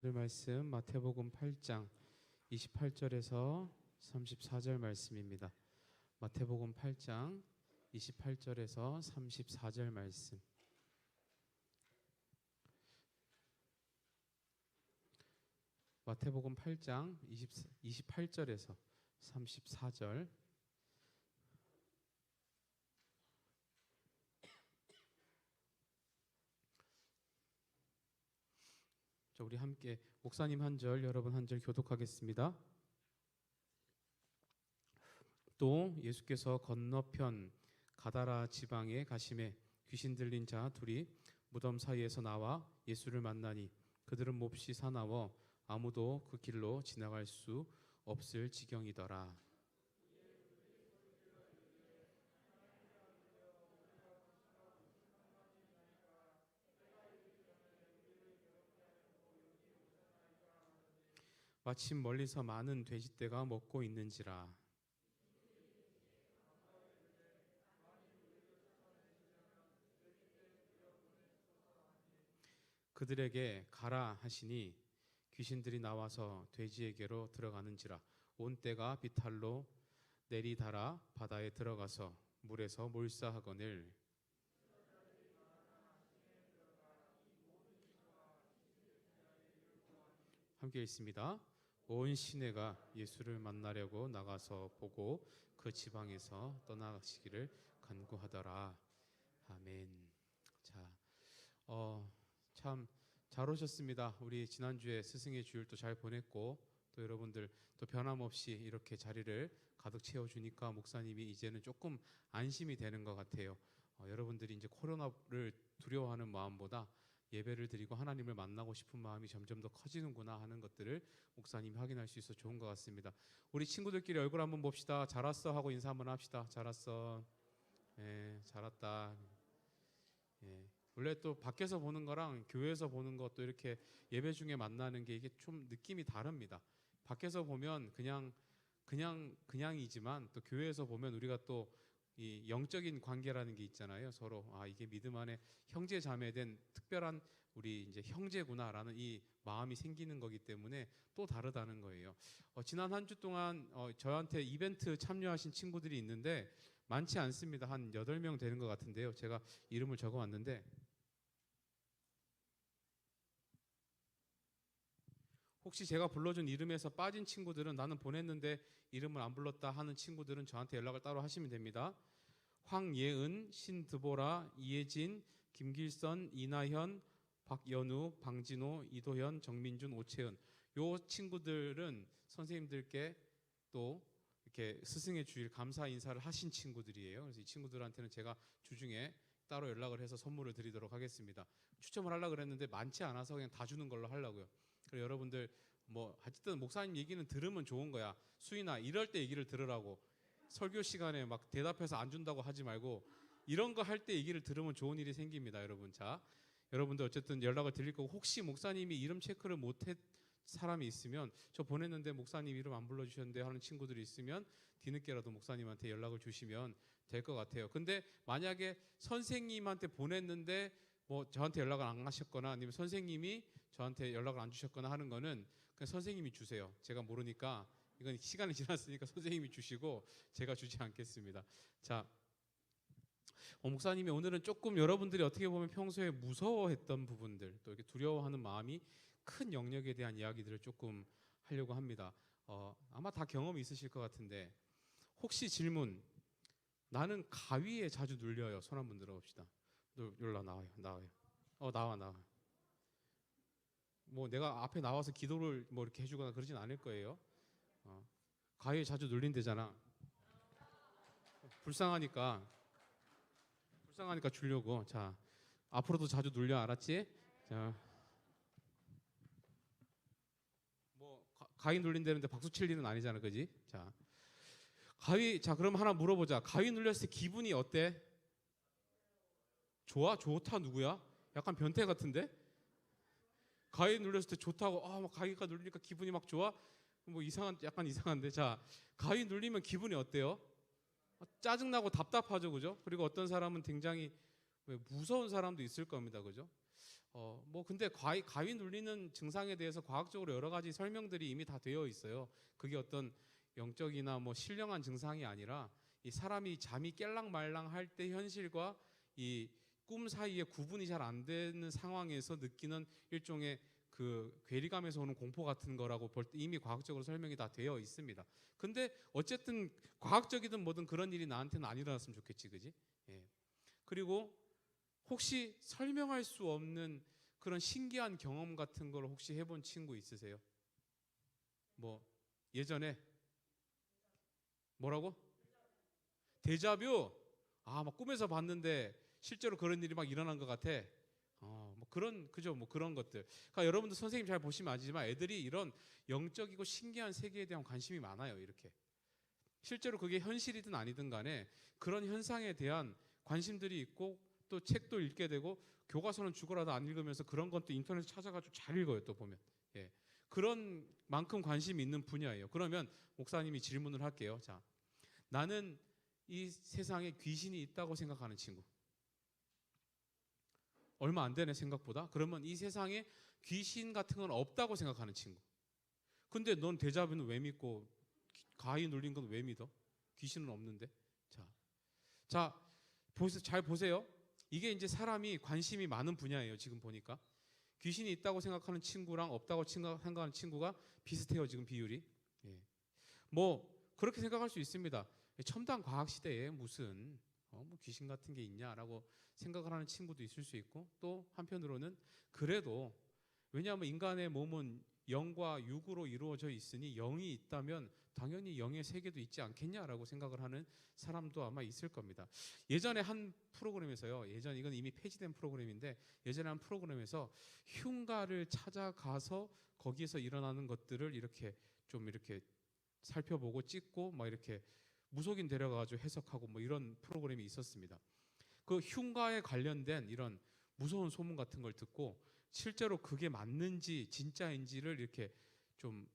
오늘 말씀 마태복음 8장 28절에서 34절 말씀입니다. 마태복음 8장 28절에서 34절 말씀. 마태복음 8장 28절에서 34절. 우리 함께 목사님 한 절, 여러분 한 절 교독하겠습니다. 또 예수께서 건너편 가다라 지방에 가심에 귀신 들린 자 둘이 무덤 사이에서 나와 예수를 만나니 그들은 몹시 사나워 아무도 그 길로 지나갈 수 없을 지경이더라. 마침 멀리서 많은 돼지떼가 먹고 있는지라. 그들에게 가라 하시니 귀신들이 나와서 돼지에게로 들어가는지라. 온 떼가 비탈로 내리달아 바다에 들어가서 물에서 몰사하거늘. 함께 읽습니다. 온 시내가 예수를 만나려고 나가서 보고 그 지방에서 떠나시기를 간구하더라. 아멘. 자, 참 잘 오셨습니다. 우리 지난주에 스승의 주일도 잘 보냈고 또 여러분들 또 변함없이 이렇게 자리를 가득 채워주니까 목사님이 이제는 조금 안심이 되는 것 같아요. 여러분들이 이제 코로나를 두려워하는 마음보다 예배를 드리고 하나님을 만나고 싶은 마음이 점점 더 커지는구나 하는 것들을 목사님이 확인할 수 있어서 좋은 것 같습니다. 우리 친구들끼리 얼굴 한번 봅시다. 잘 왔어 하고 인사 한번 합시다. 잘 왔어. 예, 잘 왔다. 예. 원래 또 밖에서 보는 거랑 교회에서 보는 것도 이렇게 예배 중에 만나는 게 이게 좀 느낌이 다릅니다. 밖에서 보면 그냥이지만 또 교회에서 보면 우리가 또 이 영적인 관계라는 게 있잖아요. 서로 이게 믿음 안에 형제 자매된 특별한 우리 이제 형제구나라는 이 마음이 생기는 거기 때문에 또 다르다는 거예요. 지난 한 주 동안 저한테 이벤트 참여하신 친구들이 있는데 많지 않습니다. 한 8명 되는 것 같은데요. 제가 이름을 적어왔는데 혹시 제가 불러준 이름에서 빠진 친구들은 나는 보냈는데 이름을 안 불렀다 하는 친구들은 저한테 연락을 따로 하시면 됩니다. 황예은, 신드보라, 이혜진, 김길선, 이나현, 박연우, 방진호, 이도현, 정민준, 오채은 요 친구들은 선생님들께 또 이렇게 스승의 주일 감사 인사를 하신 친구들이에요. 그래서 이 친구들한테는 제가 주중에 따로 연락을 해서 선물을 드리도록 하겠습니다. 추첨을 하려고 그랬는데 많지 않아서 그냥 다 주는 걸로 하려고요. 그래서 여러분들 어쨌든 목사님 얘기는 들으면 좋은 거야. 수인아 이럴 때 얘기를 들으라고. 설교 시간에 막 대답해서 안 준다고 하지 말고 이런 거 할 때 얘기를 들으면 좋은 일이 생깁니다, 여러분. 자, 여러분들 어쨌든 연락을 드릴 거고 혹시 목사님이 이름 체크를 못했 사람이 있으면 저 보냈는데 목사님 이름 안 불러주셨는데 하는 친구들이 있으면 뒤늦게라도 목사님한테 연락을 주시면 될 것 같아요. 근데 만약에 선생님한테 보냈는데 저한테 연락을 안 하셨거나 아니면 선생님이 저한테 연락을 안 주셨거나 하는 거는 그냥 선생님이 주세요. 제가 모르니까 이건 시간이 지났으니까 선생님이 주시고 제가 주지 않겠습니다. 자, 목사님이 오늘은 조금 여러분들이 어떻게 보면 평소에 무서워했던 부분들 또 이렇게 두려워하는 마음이 큰 영역에 대한 이야기들을 조금 하려고 합니다. 아마 다 경험이 있으실 것 같은데 혹시 질문, 나는 가위에 자주 눌려요. 손 한번 들어봅시다. 놀라 나와요. 나와. 내가 앞에 나와서 기도를 이렇게 해주거나 그러진 않을 거예요. 가위에 자주 눌린대잖아. 불쌍하니까 주려고. 자, 앞으로도 자주 눌려, 알았지? 자, 가위 눌린다는데 박수 칠 일은 아니잖아, 그지? 자, 그럼 하나 물어보자. 가위 눌렸을 때 기분이 어때? 좋다 누구야? 약간 변태 같은데? 가위 눌렸을 때 좋다고, 가위가 눌리니까 기분이 막 좋아? 약간 이상한데. 자, 가위 눌리면 기분이 어때요? 짜증나고 답답하죠, 그죠? 그리고 어떤 사람은 굉장히 무서운 사람도 있을 겁니다, 그죠? 뭐 근데 가위 눌리는 증상에 대해서 과학적으로 여러 가지 설명들이 이미 다 되어 있어요. 그게 어떤 영적이나 뭐 신령한 증상이 아니라 이 사람이 잠이 깰랑말랑 할 때 현실과 이 꿈 사이에 구분이 잘 안 되는 상황에서 느끼는 일종의 그 괴리감에서 오는 공포 같은 거라고 볼 때 이미 과학적으로 설명이 다 되어 있습니다. 근데 어쨌든 과학적이든 뭐든 그런 일이 나한테는 안 일어났으면 좋겠지, 그지? 예. 그리고 혹시 설명할 수 없는 그런 신기한 경험 같은 걸 혹시 해본 친구 있으세요? 뭐 예전에 뭐라고? 데자뷰? 아, 막 꿈에서 봤는데 실제로 그런 일이 막 일어난 것 같아. 뭐 그런 그죠? 뭐 그런 것들. 그러니까 여러분들 선생님 잘 보시면 아시지만 애들이 이런 영적이고 신기한 세계에 대한 관심이 많아요. 이렇게. 실제로 그게 현실이든 아니든 간에 그런 현상에 대한 관심들이 있고 또 책도 읽게 되고 교과서는 죽어라도 안 읽으면서 그런 것도 인터넷에 찾아가지고 잘 읽어요. 또 보면. 예. 그런 만큼 관심이 있는 분야예요. 그러면 목사님이 질문을 할게요. 자, 나는 이 세상에 귀신이 있다고 생각하는 친구. 얼마 안 되네 생각보다. 그러면 이 세상에 귀신 같은 건 없다고 생각하는 친구. 근데 넌 데자뷰는 왜 믿고 가위 눌린 건 왜 믿어? 귀신은 없는데. 자, 잘 보세요. 이게 이제 사람이 관심이 많은 분야예요. 지금 보니까 귀신이 있다고 생각하는 친구랑 없다고 생각하는 친구가 비슷해요. 지금 비율이. 예. 뭐 그렇게 생각할 수 있습니다. 첨단 과학 시대에 무슨 뭐 귀신 같은 게 있냐라고 생각을 하는 친구도 있을 수 있고 또 한편으로는 그래도 왜냐하면 인간의 몸은 영과 육으로 이루어져 있으니 영이 있다면 당연히 영의 세계도 있지 않겠냐라고 생각을 하는 사람도 아마 있을 겁니다. 예전에 한 프로그램에서요. 예전 이건 이미 폐지된 프로그램인데 예전에 한 프로그램에서 흉가를 찾아가서 거기에서 일어나는 것들을 이렇게 좀 이렇게 살펴보고 찍고 막 이렇게 무속인 데려가가지고 해석하고 뭐 이런 프로그램이 있었습니다. 그 흉가에 관련된 이런 무서운 소문 같은 걸 듣고 실제로 그게 맞는지 진짜인지를 이렇게 좀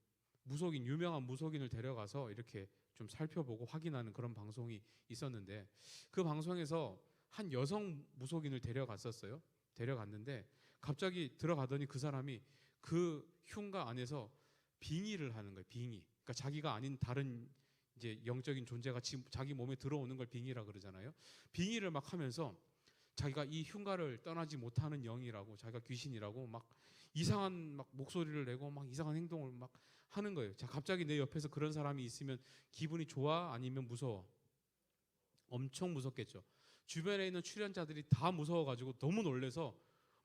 유명한 무속인을 데려가서 이렇게 좀 살펴보고 확인하는 그런 방송이 있었는데 그 방송에서 한 여성 무속인을 데려갔었어요. 데려갔는데 갑자기 들어가더니 그 사람이 그 흉가 안에서 빙의를 하는 거예요. 빙의. 그러니까 자기가 아닌 다른 이제 영적인 존재가 자기 몸에 들어오는 걸 빙의라 그러잖아요. 빙의를 막 하면서 자기가 이 흉가를 떠나지 못하는 영이라고 자기가 귀신이라고 막 이상한 막 목소리를 내고 막 이상한 행동을 막 하는 거예요. 자, 갑자기 내 옆에서 그런 사람이 있으면 기분이 좋아? 아니면 무서워? 엄청 무섭겠죠. 주변에 있는 출연자들이 다 무서워가지고 너무 놀래서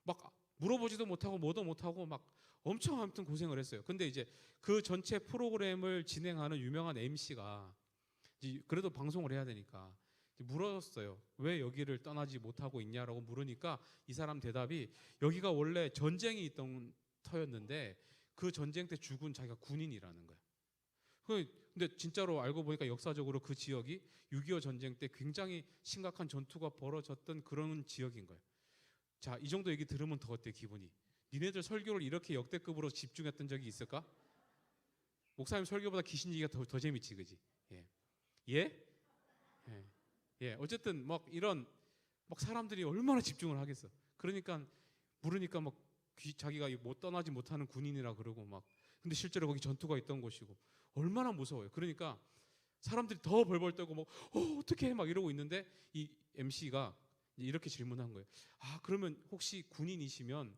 막 물어보지도 못하고 뭐도 못하고 막 엄청 아무튼 고생을 했어요. 근데 이제 그 전체 프로그램을 진행하는 유명한 MC가 그래도 방송을 해야 되니까 물었어요. 왜 여기를 떠나지 못하고 있냐라고 물으니까 이 사람 대답이 여기가 원래 전쟁이 있던 터였는데 그 전쟁 때 죽은 자기가 군인이라는 거야. 근데 진짜로 알고 보니까 역사적으로 그 지역이 6.25 전쟁 때 굉장히 심각한 전투가 벌어졌던 그런 지역인 거예요. 자, 이 정도 얘기 들으면 더 어때 기분이? 니네들 설교를 이렇게 역대급으로 집중했던 적이 있을까? 목사님 설교보다 귀신 얘기가 더 재밌지, 그지? 예. 예? 예. 예. 어쨌든 막 이런 막 사람들이 얼마나 집중을 하겠어. 그러니까 물으니까 막 자기가 못 떠나지 못하는 군인이라 그러고 막 근데 실제로 거기 전투가 있던 곳이고 얼마나 무서워요. 그러니까 사람들이 더 벌벌 떨고 막 어떻게 막 이러고 있는데 이 MC가 이렇게 질문한 거예요. 아, 그러면 혹시 군인이시면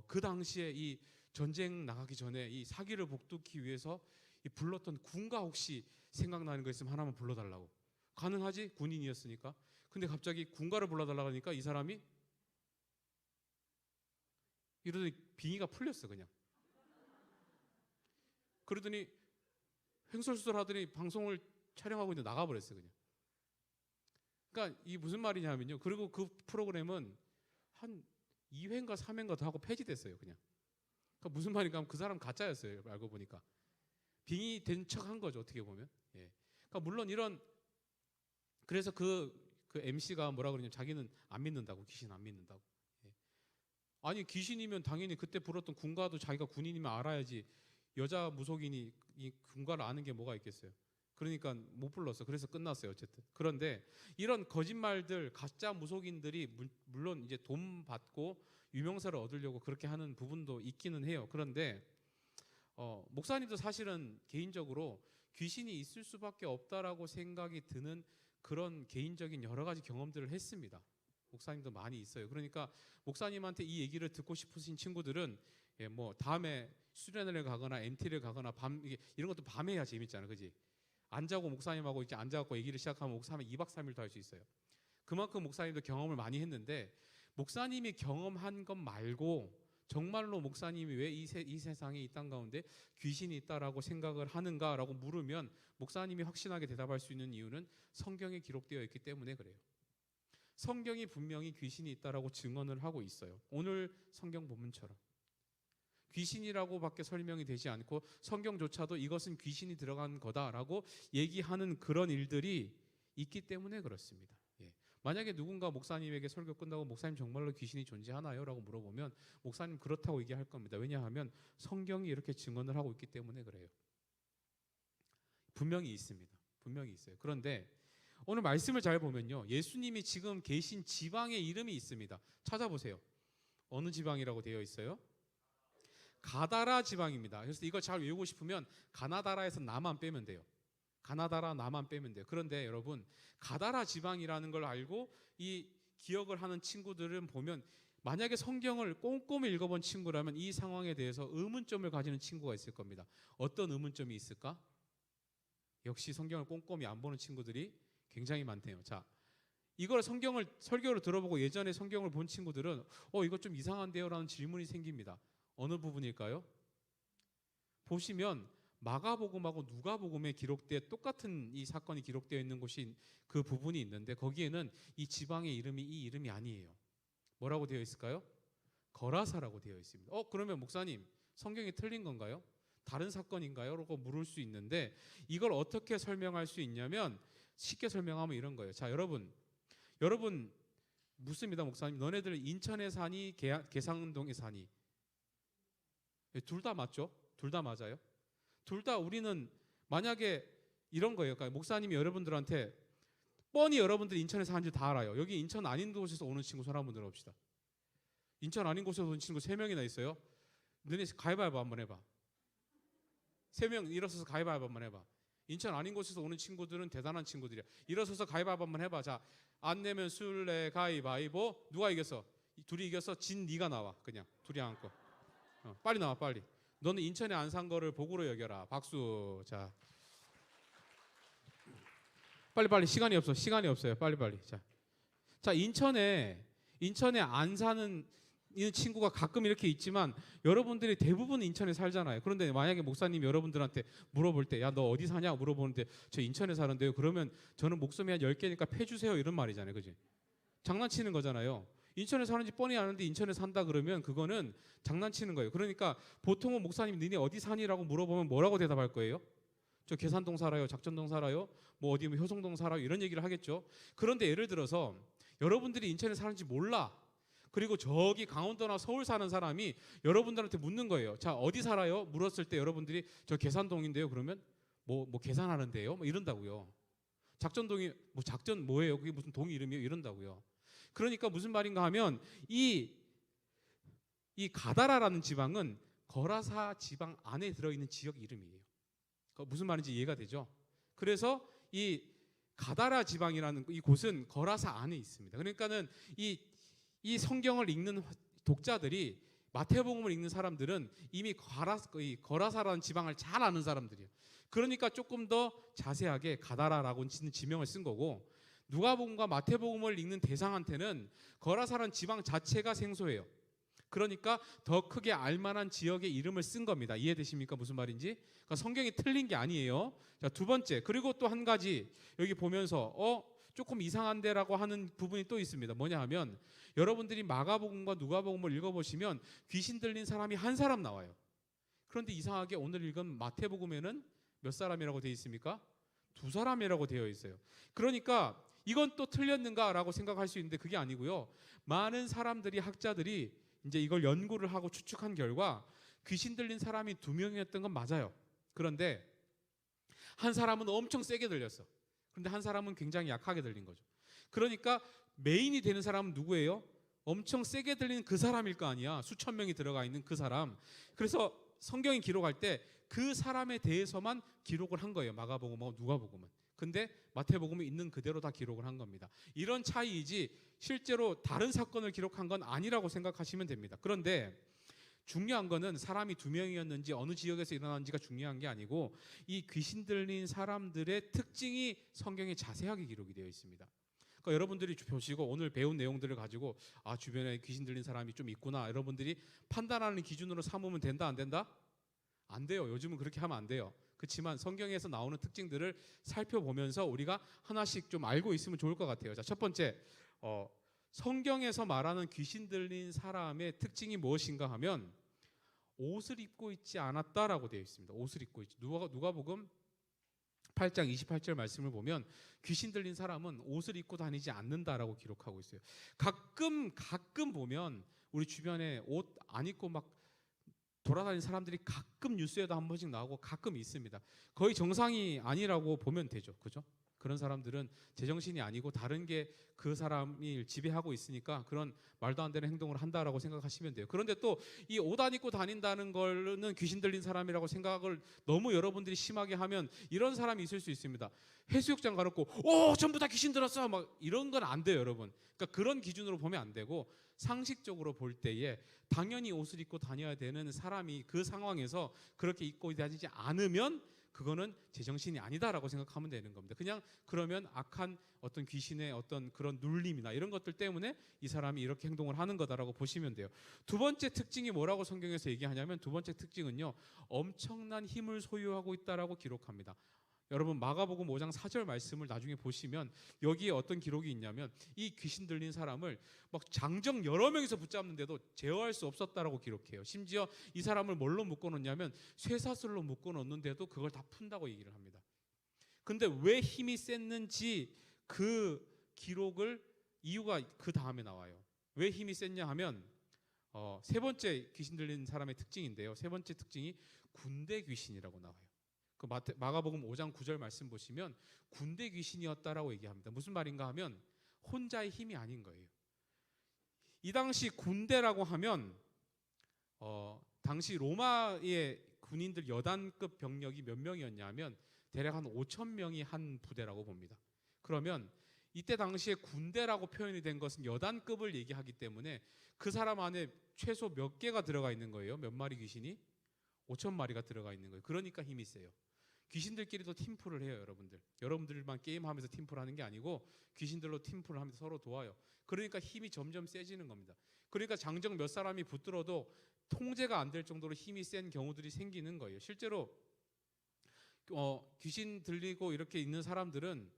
그 당시에 이 전쟁 나가기 전에 이 사기를 복두기 위해서 이 불렀던 군가 혹시 생각나는 거 있으면 하나만 불러달라고. 가능하지? 군인이었으니까. 근데 갑자기 군가를 불러달라고 하니까 이 사람이 이러더니 빙의가 풀렸어 그냥. 그러더니 횡설수설 하더니 방송을 촬영하고 있는데 나가버렸어 그냥. 그러니까 이 무슨 말이냐면요. 그리고 그 프로그램은 한 2회인가 3회인가 더 하고 폐지됐어요 그냥. 그러니까 무슨 말인가 하면 그 사람 가짜였어요 알고 보니까. 빙의된 척 한 거죠 어떻게 보면. 예. 그러니까 물론 이런 그래서 그 MC가 뭐라 그러냐면 자기는 안 믿는다고 귀신 안 믿는다고. 예. 아니 귀신이면 당연히 그때 불었던 군가도 자기가 군인이면 알아야지 여자 무속인이 이 군가를 아는 게 뭐가 있겠어요. 그러니까 못 불렀어. 그래서 끝났어요 어쨌든. 그런데 이런 거짓말들 가짜 무속인들이 물론 이제 돈 받고 유명세를 얻으려고 그렇게 하는 부분도 있기는 해요. 그런데 목사님도 사실은 개인적으로 귀신이 있을 수밖에 없다라고 생각이 드는 그런 개인적인 여러 가지 경험들을 했습니다. 목사님도 많이 있어요. 그러니까 목사님한테 이 얘기를 듣고 싶으신 친구들은 뭐 다음에 수련회를 가거나 MT를 가거나 이런 것도 밤에 해야 재밌잖아, 그지? 안 자고 목사님하고 이렇게 앉아갖고 얘기를 시작하면 목사님 2박 3일도 할 수 있어요. 그만큼 목사님도 경험을 많이 했는데 목사님이 경험한 것 말고 정말로 목사님이 왜 이 세상에 이 땅 가운데 귀신이 있다라고 생각을 하는가라고 물으면 목사님이 확신하게 대답할 수 있는 이유는 성경에 기록되어 있기 때문에 그래요. 성경이 분명히 귀신이 있다라고 증언을 하고 있어요. 오늘 성경 본문처럼 귀신이라고밖에 설명이 되지 않고 성경조차도 이것은 귀신이 들어간 거다라고 얘기하는 그런 일들이 있기 때문에 그렇습니다. 만약에 누군가 목사님에게 설교 끝나고 목사님 정말로 귀신이 존재하나요? 라고 물어보면 목사님 그렇다고 얘기할 겁니다. 왜냐하면 성경이 이렇게 증언을 하고 있기 때문에 그래요. 분명히 있습니다. 분명히 있어요. 그런데 오늘 말씀을 잘 보면요, 예수님이 지금 계신 지방의 이름이 있습니다. 찾아보세요. 어느 지방이라고 되어 있어요? 가다라 지방입니다. 그래서 이걸 잘 외우고 싶으면 가나다라에서 나만 빼면 돼요. 가나다라 나만 빼면 돼요. 그런데 여러분, 가다라 지방이라는 걸 알고 이 기억을 하는 친구들은 보면 만약에 성경을 꼼꼼히 읽어본 친구라면 이 상황에 대해서 의문점을 가지는 친구가 있을 겁니다. 어떤 의문점이 있을까? 역시 성경을 꼼꼼히 안 보는 친구들이 굉장히 많대요. 자, 이걸 설교를 들어보고 예전에 성경을 본 친구들은 이거 좀 이상한데요? 라는 질문이 생깁니다. 어느 부분일까요? 보시면 마가복음하고 누가복음에 기록된 똑같은 이 사건이 기록되어 있는 곳이 그 부분이 있는데 거기에는 이 지방의 이름이 이 이름이 아니에요. 뭐라고 되어 있을까요? 거라사라고 되어 있습니다. 그러면 목사님 성경이 틀린 건가요? 다른 사건인가요? 라고 물을 수 있는데 이걸 어떻게 설명할 수 있냐면 쉽게 설명하면 이런 거예요. 자, 여러분 묻습니다. 목사님, 너네들 인천에 사니 계산동에 사니? 둘 다 맞죠? 둘 다 맞아요. 둘 다 우리는 만약에 이런 거예요. 그러니까 목사님이 여러분들한테 뻔히 여러분들이 인천에 사는지 다 알아요. 여기 인천 아닌 곳에서 오는 친구 손 한번 들어봅시다. 인천 아닌 곳에서 오는 친구 3명이나 있어요. 너네 가위바위보 한번 해봐. 3명 일어서서 가위바위보 한번 해봐. 인천 아닌 곳에서 오는 친구들은 대단한 친구들이야. 일어서서 가위바위보 한번 해봐. 자, 안 내면 술래 가위바위보. 누가 이겼어? 둘이 이겼어? 진 네가 나와. 그냥 둘이 앉고. 빨리 나와 빨리. 너는 인천에 안 산 거를 복으로 여겨라. 박수. 자, 빨리 시간이 없어요. 빨리. 자, 인천에 안 사는 이 친구가 가끔 이렇게 있지만 여러분들이 대부분 인천에 살잖아요. 그런데 만약에 목사님이 여러분들한테 물어볼 때 야, 너 어디 사냐? 물어보는데 저 인천에 사는데요. 그러면 저는 목숨이 한 10개니까 패 주세요. 이런 말이잖아요. 그지? 장난치는 거잖아요. 인천에 사는지 뻔히 아는데 인천에 산다 그러면 그거는 장난치는 거예요. 그러니까 보통은 목사님 니네 어디 사니라고 물어보면 뭐라고 대답할 거예요? 저 계산동 살아요. 작전동 살아요. 뭐 어디 뭐 효성동 살아요. 이런 얘기를 하겠죠. 그런데 예를 들어서 여러분들이 인천에 사는지 몰라. 그리고 저기 강원도나 서울 사는 사람이 여러분들한테 묻는 거예요. 자, 어디 살아요? 물었을 때 여러분들이 저 계산동인데요. 그러면 뭐 계산하는데요? 뭐 이런다고요. 작전동이 뭐 작전 뭐예요? 그게 무슨 동 이름이에요? 이런다고요. 그러니까 무슨 말인가 하면 이 가다라라는 지방은 거라사 지방 안에 들어있는 지역 이름이에요. 무슨 말인지 이해가 되죠? 그래서 이 가다라 지방이라는 이 곳은 거라사 안에 있습니다. 그러니까는 이 성경을 읽는 독자들이 마태복음을 읽는 사람들은 이미 거라사라는 지방을 잘 아는 사람들이에요. 그러니까 조금 더 자세하게 가다라라고 지명을 쓴 거고 누가복음과 마태복음을 읽는 대상한테는 거라사라는 지방 자체가 생소해요. 그러니까 더 크게 알만한 지역의 이름을 쓴 겁니다. 이해되십니까? 무슨 말인지? 그러니까 성경이 틀린 게 아니에요. 자, 두 번째, 그리고 또 한 가지 여기 보면서 조금 이상한데라고 하는 부분이 또 있습니다. 뭐냐 하면 여러분들이 마가복음과 누가복음을 읽어보시면 귀신 들린 사람이 한 사람 나와요. 그런데 이상하게 오늘 읽은 마태복음에는 몇 사람이라고 되어 있습니까? 2사람이라고 되어 있어요. 그러니까 이건 또 틀렸는가라고 생각할 수 있는데 그게 아니고요. 많은 사람들이 학자들이 이제 이걸 연구를 하고 추측한 결과 귀신 들린 사람이 2명이었던 건 맞아요. 그런데 한 사람은 엄청 세게 들렸어. 그런데 한 사람은 굉장히 약하게 들린 거죠. 그러니까 메인이 되는 사람은 누구예요? 엄청 세게 들리는 그 사람일 거 아니야. 수천 명이 들어가 있는 그 사람. 그래서 성경이 기록할 때 그 사람에 대해서만 기록을 한 거예요. 마가복음하고 누가복음은. 근데 마태복음은 있는 그대로 다 기록을 한 겁니다. 이런 차이이지 실제로 다른 사건을 기록한 건 아니라고 생각하시면 됩니다. 그런데 중요한 거는 사람이 2명이었는지 어느 지역에서 일어났는지가 중요한 게 아니고 이 귀신 들린 사람들의 특징이 성경에 자세하게 기록이 되어 있습니다. 그러니까 여러분들이 보시고 오늘 배운 내용들을 가지고 아, 주변에 귀신 들린 사람이 좀 있구나, 여러분들이 판단하는 기준으로 삼으면 된다, 안 된다? 안 돼요. 요즘은 그렇게 하면 안 돼요. 그렇지만 성경에서 나오는 특징들을 살펴보면서 우리가 하나씩 좀 알고 있으면 좋을 것 같아요. 자, 첫 번째, 성경에서 말하는 귀신 들린 사람의 특징이 무엇인가 하면 옷을 입고 있지 않았다라고 되어 있습니다. 옷을 입고 있지. 누가복음 8장 28절 말씀을 보면 귀신 들린 사람은 옷을 입고 다니지 않는다라고 기록하고 있어요. 가끔 보면 우리 주변에 옷 안 입고 막 돌아다니는 사람들이 가끔 뉴스에도 한 번씩 나오고 가끔 있습니다. 거의 정상이 아니라고 보면 되죠. 그죠? 그런 사람들은 제정신이 아니고 다른 게 그 사람이 지배하고 있으니까 그런 말도 안 되는 행동을 한다라고 생각하시면 돼요. 그런데 또 이 옷 안 입고 다닌다는 거는 귀신 들린 사람이라고 생각을 너무 여러분들이 심하게 하면 이런 사람이 있을 수 있습니다. 해수욕장 가놓고 전부 다 귀신 들었어 막 이런 건 안 돼요, 여러분. 그러니까 그런 기준으로 보면 안 되고 상식적으로 볼 때에 당연히 옷을 입고 다녀야 되는 사람이 그 상황에서 그렇게 입고 다니지 않으면 그거는 제정신이 아니다라고 생각하면 되는 겁니다. 그냥 그러면 악한 어떤 귀신의 어떤 그런 눌림이나 이런 것들 때문에 이 사람이 이렇게 행동을 하는 거다라고 보시면 돼요. 두 번째 특징이 뭐라고 성경에서 얘기하냐면 두 번째 특징은요, 엄청난 힘을 소유하고 있다라고 기록합니다. 여러분 마가복음 5장 4절 말씀을 나중에 보시면 여기에 어떤 기록이 있냐면 이 귀신 들린 사람을 막 장정 여러 명이서 붙잡는데도 제어할 수 없었다라고 기록해요. 심지어 이 사람을 뭘로 묶어놓냐면 쇠사슬로 묶어놓는데도 그걸 다 푼다고 얘기를 합니다. 근데 왜 힘이 셌는지 그 기록을 이유가 그 다음에 나와요. 왜 힘이 셌냐 하면 세 번째 귀신 들린 사람의 특징인데요. 세 번째 특징이 군대 귀신이라고 나와요. 그 마가복음 5장 9절 말씀 보시면 군대 귀신이었다라고 얘기합니다. 무슨 말인가 하면 혼자의 힘이 아닌 거예요. 이 당시 군대라고 하면 당시 로마의 군인들 여단급 병력이 몇 명이었냐면 대략 한 5천 명이 한 부대라고 봅니다. 그러면 이때 당시에 군대라고 표현이 된 것은 여단급을 얘기하기 때문에 그 사람 안에 최소 몇 개가 들어가 있는 거예요. 몇 마리 귀신이? 5천 마리가 들어가 있는 거예요. 그러니까 힘이 세요. 귀신들끼리도 팀플을 해요, 여러분들. 여러분들만 게임하면서 팀플 하는 게 아니고 귀신들로 팀플을 하면서 서로 도와요. 그러니까 힘이 점점 세지는 겁니다. 그러니까 장정 몇 사람이 붙들어도 통제가 안 될 정도로 힘이 센 경우들이 생기는 거예요. 실제로 귀신 들리고 이렇게 있는 사람들은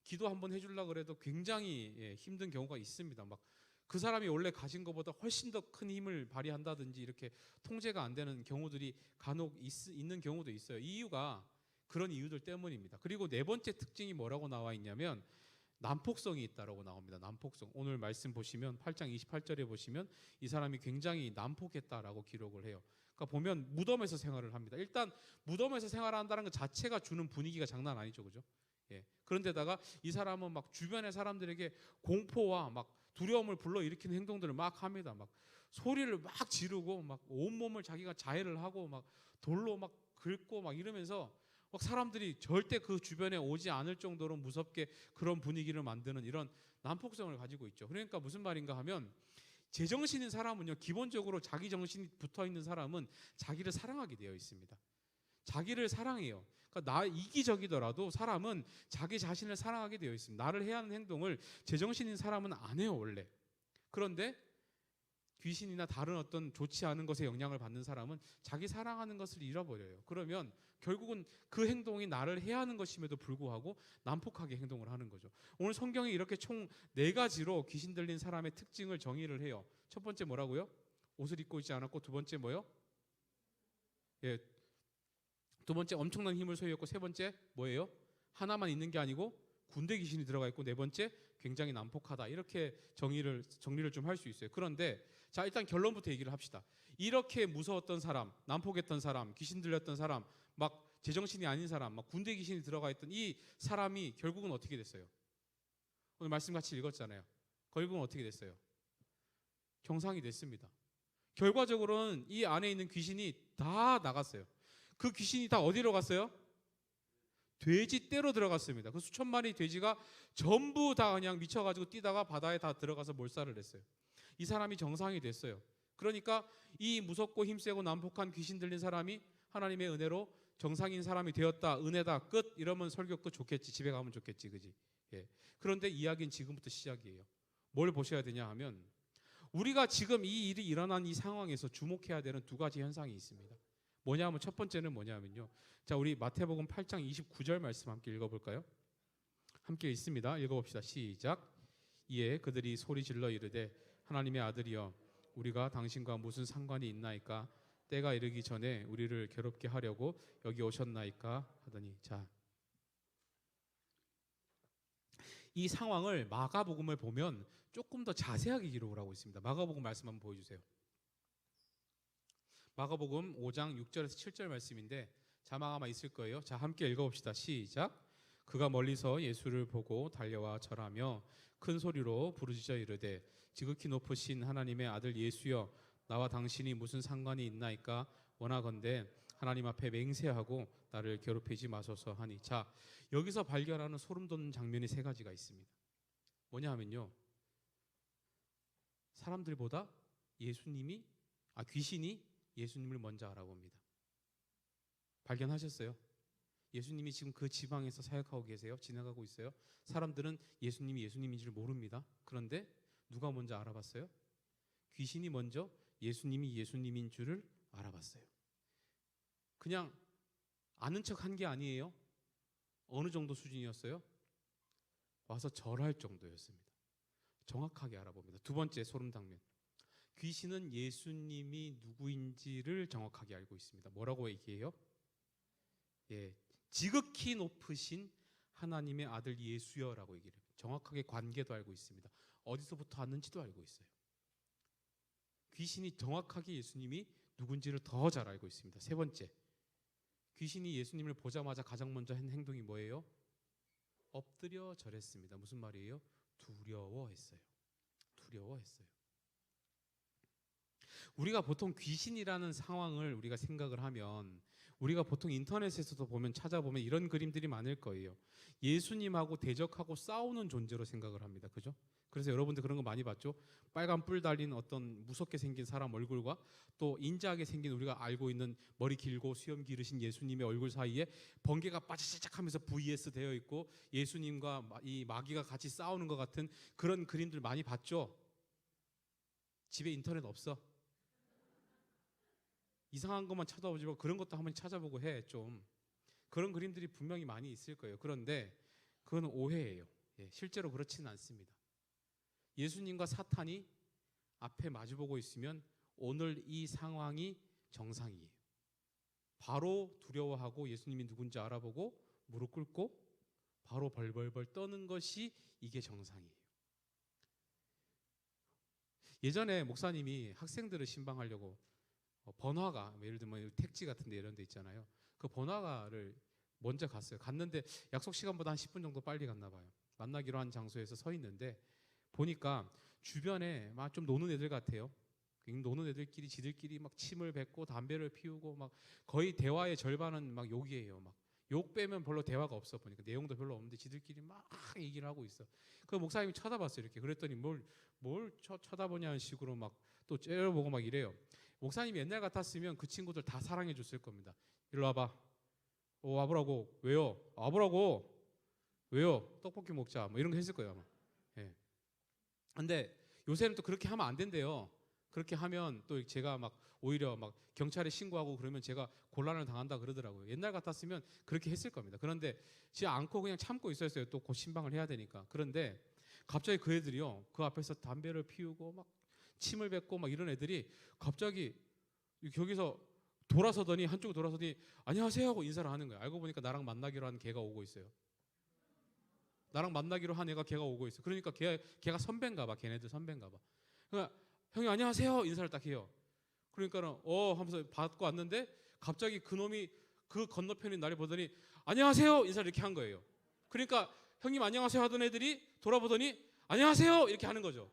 기도 한번 해주려고 그래도 굉장히 힘든 경우가 있습니다. 막 그 사람이 원래 가진 것보다 훨씬 더 큰 힘을 발휘한다든지 이렇게 통제가 안 되는 경우들이 간혹 있는 경우도 있어요. 이유가 그런 이유들 때문입니다. 그리고 네 번째 특징이 뭐라고 나와 있냐면 난폭성이 있다라고 나옵니다. 난폭성. 오늘 말씀 보시면 8장 28절에 보시면 이 사람이 굉장히 난폭했다라고 기록을 해요. 그러니까 보면 무덤에서 생활을 합니다. 일단 무덤에서 생활한다는 것 자체가 주는 분위기가 장난 아니죠, 그죠? 예. 그런데다가 이 사람은 막 주변의 사람들에게 공포와 막 두려움을 불러일으키는 행동들을 막 합니다. 막 소리를 막 지르고 막 온몸을 자기가 자해를 하고 막 돌로 막 긁고 막 이러면서 막 사람들이 절대 그 주변에 오지 않을 정도로 무섭게 그런 분위기를 만드는 이런 난폭성을 가지고 있죠. 그러니까 무슨 말인가 하면 제정신인 사람은요, 기본적으로 자기 정신이 붙어 있는 사람은 자기를 사랑하게 되어 있습니다. 자기를 사랑해요. 그러니까 나 이기적이더라도 사람은 자기 자신을 사랑하게 되어 있습니다. 나를 해야 하는 행동을 제정신인 사람은 안 해요, 원래. 그런데 귀신이나 다른 어떤 좋지 않은 것에 영향을 받는 사람은 자기 사랑하는 것을 잃어버려요. 그러면 결국은 그 행동이 나를 해야 하는 것임에도 불구하고 난폭하게 행동을 하는 거죠. 오늘 성경이 이렇게 총 4가지로 귀신 들린 사람의 특징을 정의를 해요. 첫 번째 뭐라고요? 옷을 입고 있지 않았고, 두 번째 뭐요? 예, 두 번째 엄청난 힘을 소유했고, 세 번째 뭐예요? 하나만 있는 게 아니고 군대 귀신이 들어가 있고, 네 번째 굉장히 난폭하다. 이렇게 정리를 좀 할 수 있어요. 그런데 자, 일단 결론부터 얘기를 합시다. 이렇게 무서웠던 사람, 난폭했던 사람, 귀신 들렸던 사람, 막 제정신이 아닌 사람, 막 군대 귀신이 들어가 있던 이 사람이 결국은 어떻게 됐어요? 오늘 말씀 같이 읽었잖아요. 결국은 어떻게 됐어요? 정상이 됐습니다. 결과적으로는 이 안에 있는 귀신이 다 나갔어요. 그 귀신이 다 어디로 갔어요? 돼지 떼로 들어갔습니다. 그 수천 마리 돼지가 전부 다 그냥 미쳐가지고 뛰다가 바다에 다 들어가서 몰살을 했어요. 이 사람이 정상이 됐어요. 그러니까 이 무섭고 힘세고 난폭한 귀신 들린 사람이 하나님의 은혜로 정상인 사람이 되었다. 은혜다. 끝. 이러면 설교 끝. 좋겠지. 집에 가면 좋겠지. 그지? 예. 그런데 이야기는 지금부터 시작이에요. 뭘 보셔야 되냐 하면 우리가 지금 이 일이 일어난 이 상황에서 주목해야 되는 두 가지 현상이 있습니다. 뭐냐면 첫 번째는 뭐냐면요. 자, 우리 마태복음 8장 29절 말씀 함께 읽어볼까요? 함께 읽습니다. 읽어봅시다. 시작. 이에 그들이 소리 질러 이르되 하나님의 아들이여 우리가 당신과 무슨 상관이 있나이까? 때가 이르기 전에 우리를 괴롭게 하려고 여기 오셨나이까? 하더니 자, 이 상황을 마가복음을 보면 조금 더 자세하게 기록을 하고 있습니다. 마가복음 말씀 한번 보여주세요. 마가복음 5장 6절에서 7절 말씀인데 자막 아마 있을 거예요. 자, 함께 읽어봅시다. 시작. 그가 멀리서 예수를 보고 달려와 절하며 큰 소리로 부르짖어 이르되 지극히 높으신 하나님의 아들 예수여 나와 당신이 무슨 상관이 있나이까? 원하건대 하나님 앞에 맹세하고 나를 괴롭히지 마소서 하니. 자, 여기서 발견하는 소름 돋는 장면이 세 가지가 있습니다. 뭐냐 하면요, 사람들보다 귀신이 예수님을 먼저 알아봅니다. 발견하셨어요? 예수님이 지금 그 지방에서 사역하고 계세요. 지나가고 있어요. 사람들은 예수님이 예수님인 줄 모릅니다. 그런데 누가 먼저 알아봤어요? 귀신이 먼저 예수님이 예수님인 줄을 알아봤어요. 그냥 아는 척 한 게 아니에요. 어느 정도 수준이었어요? 와서 절할 정도였습니다. 정확하게 알아봅니다. 두 번째 소름 장면. 귀신은 예수님이 누구인지를 정확하게 알고 있습니다. 뭐라고 얘기해요? 예, 지극히 높으신 하나님의 아들 예수여라고 얘기를 해요. 정확하게 관계도 알고 있습니다. 어디서부터 왔는지도 알고 있어요. 귀신이 정확하게 예수님이 누군지를 더 잘 알고 있습니다. 세 번째, 귀신이 예수님을 보자마자 가장 먼저 한 행동이 뭐예요? 엎드려 절했습니다. 무슨 말이에요? 두려워했어요. 두려워했어요. 우리가 보통 귀신이라는 상황을 우리가 생각을 하면 우리가 보통 인터넷에서도 보면 찾아보면 이런 그림들이 많을 거예요. 예수님하고 대적하고 싸우는 존재로 생각을 합니다. 그죠? 그래서 여러분들 그런 거 많이 봤죠? 빨간 뿔 달린 어떤 무섭게 생긴 사람 얼굴과 또 인자하게 생긴 우리가 알고 있는 머리 길고 수염 기르신 예수님의 얼굴 사이에 번개가 빠지짝 하면서 VS 되어 있고 예수님과 이 마귀가 같이 싸우는 것 같은 그런 그림들 많이 봤죠? 집에 인터넷 없어? 이상한 것만 찾아보지 말고 그런 것도 한번 찾아보고 해. 좀 그런 그림들이 분명히 많이 있을 거예요. 그런데 그건 오해예요. 예, 실제로 그렇지는 않습니다. 예수님과 사탄이 앞에 마주보고 있으면 오늘 이 상황이 정상이에요. 바로 두려워하고 예수님이 누군지 알아보고 무릎 꿇고 바로 벌벌벌 떠는 것이 이게 정상이에요. 예전에 목사님이 학생들을 신방하려고 번화가, 예를 들면 택지 같은 데 이런 데 있잖아요. 그 번화가를 먼저 갔어요. 갔는데 약속 시간보다 한 10분 정도 빨리 갔나 봐요. 만나기로 한 장소에서 서 있는데 보니까 주변에 막 좀 노는 애들 같아요. 노는 애들끼리 지들끼리 막 침을 뱉고 담배를 피우고 막 거의 대화의 절반은 막 욕이에요. 막 욕 빼면 별로 대화가 없어. 보니까 내용도 별로 없는데 지들끼리 막 얘기를 하고 있어. 그 목사님이 쳐다봤어요. 이렇게 그랬더니 뭘 쳐다보냐는 식으로 막 또 째려보고 막 이래요. 목사님이 옛날 같았으면 그 친구들 다 사랑해 줬을 겁니다. 일로 와봐. 와보라고. 왜요? 와보라고. 왜요? 떡볶이 먹자. 뭐 이런 거 했을 거예요 아마. 예. 근데 요새는 또 그렇게 하면 안 된대요. 그렇게 하면 또 제가 막 오히려 막 경찰에 신고하고 그러면 제가 곤란을 당한다 그러더라고요. 옛날 같았으면 그렇게 했을 겁니다. 그런데 지금 않고 그냥 참고 있었어요. 또 곧 신방을 해야 되니까. 그런데 갑자기 그 애들이요, 그 앞에서 담배를 피우고 막 침을 뱉고 막 이런 애들이 갑자기 거기서 돌아서더니 한쪽으로 돌아서더니 안녕하세요 하고 인사를 하는 거예요. 알고 보니까 나랑 만나기로 한 걔가 오고 있어요. 나랑 만나기로 한 애가 걔가 오고 있어. 그러니까 걔가 선배인가 봐. 걔네들 선배인가 봐. 그러니까 형이 안녕하세요 인사를 딱 해요. 그러니까는 하면서 받고 왔는데 갑자기 그놈이 그 건너편인 나를 보더니 안녕하세요 인사를 이렇게 한 거예요. 그러니까 형님 안녕하세요 하던 애들이 돌아보더니 안녕하세요 이렇게 하는 거죠.